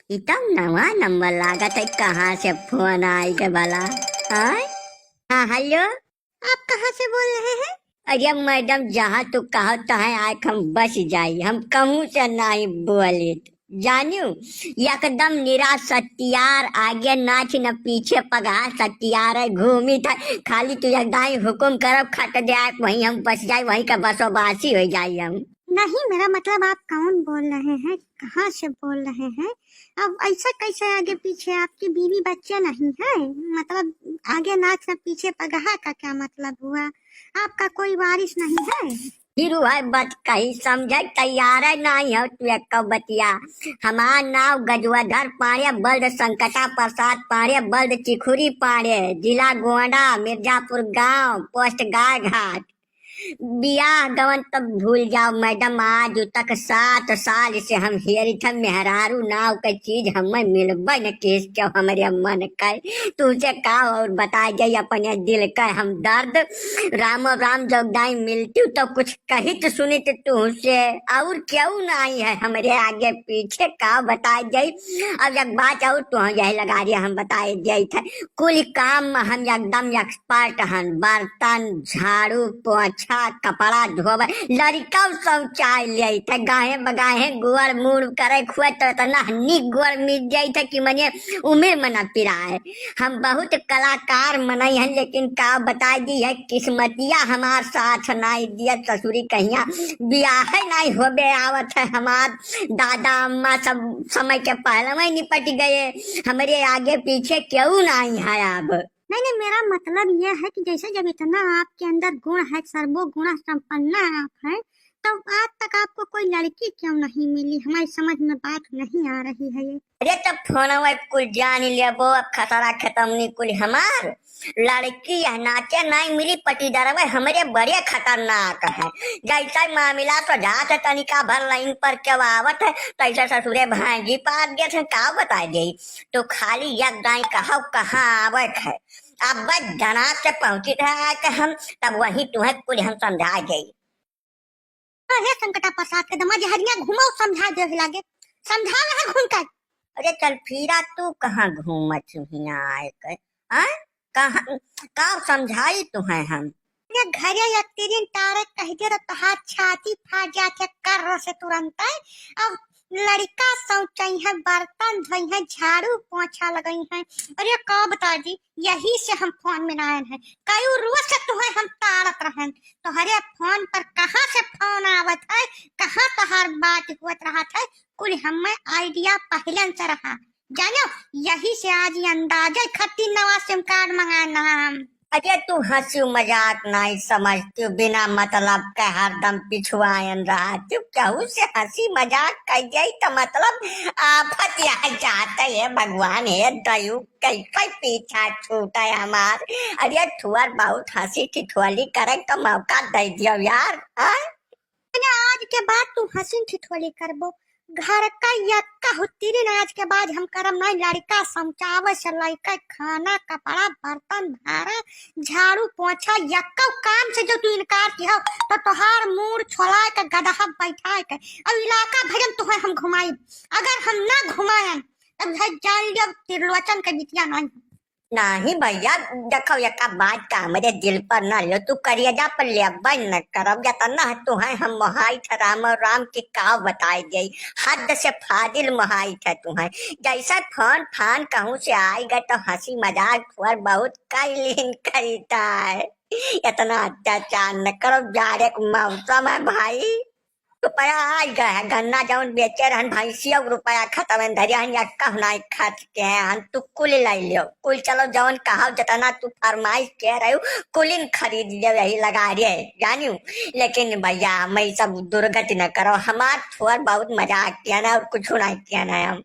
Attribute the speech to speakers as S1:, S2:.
S1: एकदम नवा नंबर लागत है। कहाँ से फोन आई के भला? हाँ हाँ, हेलो।
S2: आप कहाँ से बोल रहे हैं?
S1: अरे मैडम, जहाँ तू कहो तहाँ आके हम बस जाई, हम कहूँ से नहीं बोले जानू। एकदम निराश सत्यार, आगे नाच न पीछे पगहा सत्यार है, घूमी था खाली तू दाई हुकुम करब खट जाए वहीं हम बस जाए, वहीं का बसोबासी हो जाए हम।
S2: नहीं, मेरा मतलब आप कौन बोल रहे हैं, कहाँ से बोल रहे हैं? अब ऐसा कैसे आगे पीछे? आपकी बीवी बच्चे नहीं है? मतलब आगे नाच न पीछे पगहा का क्या मतलब हुआ? आपका कोई वारिस नहीं है?
S1: फिर वह बात कही समझे तैयार है नहीं हो तू एक बतिया। हमार नाव गजवधर पाड़े, बल्द संकटा प्रसाद पाड़े, बल्द चिखुरी पाड़े, जिला गोंडा, मिर्जापुर गांव, पोस्ट गाय घाट। बियाह गवन तब भूल जाओ मैडम, आज तक 7 साल से हम हेरी थे मेहरारू नाव के चीज हमें मिलबे न केस के हमारे मन का। तुझे का और बता जाई अपने दिल का हम दर्द। राम राम जोगदाई मिलती तो कुछ कही तो सुनी तो तुझसे, और क्यों नहीं है हमारे आगे पीछे का बता जाई। अब एक बात और तू यही लगा रही हम बताए जाई थे, कुल काम हम एकदम एक्सपर्ट हन, बर्तन झाड़ू पोछा कपड़ा धोबे, लड़का शौचालय ले थे गाहे बगाहे गुड़ मुड़ करे खुए तो इतना निक गुड़ मिल जाई थे कि मने उम्र मना पिराए। हम बहुत कलाकार मनई हैं, लेकिन का बता दी है किस्मतिया हमार साथ नहीं दिया, ससुरी कहिया बियाह नहीं होबे आवत है। हमार दादा अम्मा सब समय के पहले में निपट गए, हमारे आगे पीछे क्यों नहीं है अब?
S2: नहीं, मेरा मतलब यह है कि जैसे जब इतना आपके अंदर गुण है, सर्वगुण संपन्न आप है, तो आज तक आपको कोई लड़की क्यों नहीं मिली? हमारी समझ में बात नहीं आ रही है ये।
S1: अरे तब फोन कुल जान लेबो, अब खतरा खत्म नहीं कुल हमार। लड़की है नाचे नहीं मिली पटीदार में हमारे बड़े खतरनाक है। जैसा मामला तो जात है तनिका भर लाइन पर क्या आवत है, तैसा ससुरे भांजी पार गए थे का बता दे। तो खाली एक दाई कहा कहाँ आवत है, अब बस जना से पहुंची था हम, तब वही तुम्हें कुल हम समझा गई।
S2: हे संकटा प्रसाद के दमा हरिया घुमाओ, समझा दे लागे, समझा रहा घूम कर।
S1: अरे चल फिरा, तू कहाँ घूमत आए कर? हाँ? कहाँ का समझाई तुम्हें हम?
S2: ये घरे या तीन तारे कह दे तो हाथ छाती फाट जाते कर से तुरंत है। अब लड़का शौचाई है, बर्तन धोई है, झाड़ू पोछा लगई है। अरे का बता दी, यही से हम फोन में आए हैं। कई रोज से तुम्हें हम ताड़त रहन, तुम्हारे फोन पर कहाँ से फोन आवत है, कहाँ तहार बात हुआ रहा था। कुल हमें आइडिया पहले से रहा जानो, यही से आज ये अंदाजा खत्ती नवा सिम कार्ड मंगाना हम।
S1: अरे तू हंसी मजाक नहीं समझती, बिना मतलब का हरदम पिछुआन रहा तू, कहू से हंसी मजाक कर जाई तो मतलब आफत यहाँ जाता है। भगवान है दयु कैसे पीछा छूटा है हमार। अरे थुअर बहुत हंसी ठिठोली करे तो मौका दे दियो यार। हाँ?
S2: आज के बाद तू हंसी ठिठोली करबो, घर का यक्का होती रे। आज के बाद हम करम नहीं, लड़का समझावे से लड़का खाना कपड़ा बर्तन भाड़ा झाड़ू पोछा यक्का काम से जो तू इनकार किया तो तोहार मूड छोड़ा के गदहा बैठा के अब इलाका भजन तुहे हम घुमाई। अगर हम ना घुमाएं तब जान लियो त्रिलोचन के बिटिया नहीं।
S1: नहीं भैया, देखो एक बात का मेरे दिल पर न लो, तू करिएजा पर ले न करब या तना तू है हम मोहाई थे राम और राम की का बताई गई, हद से फादिल मोहाई थे तू है। जैसा फोन फान कहूँ से आई गए तो हंसी मजाक थोड़ा बहुत कैलीन करता है। इतना अत्याचार न करो, जाड़े मौसम है भाई। रुपया आ गया, गन्ना जौन बेचे रहन भैंसिया रुपया खत्म धरियन या कहना खत के हन, तू कुल ले लियो कुल, चलो जौन कहा जितना तू फरमाइश कह रहे हो कुलिन खरीद लियो, यही लगा रहे जानियो। लेकिन भैया मैं सब दुर्गति न करो, हमार थोड़ा बहुत मजाक किया ना और कुछ नहीं किया ना हम।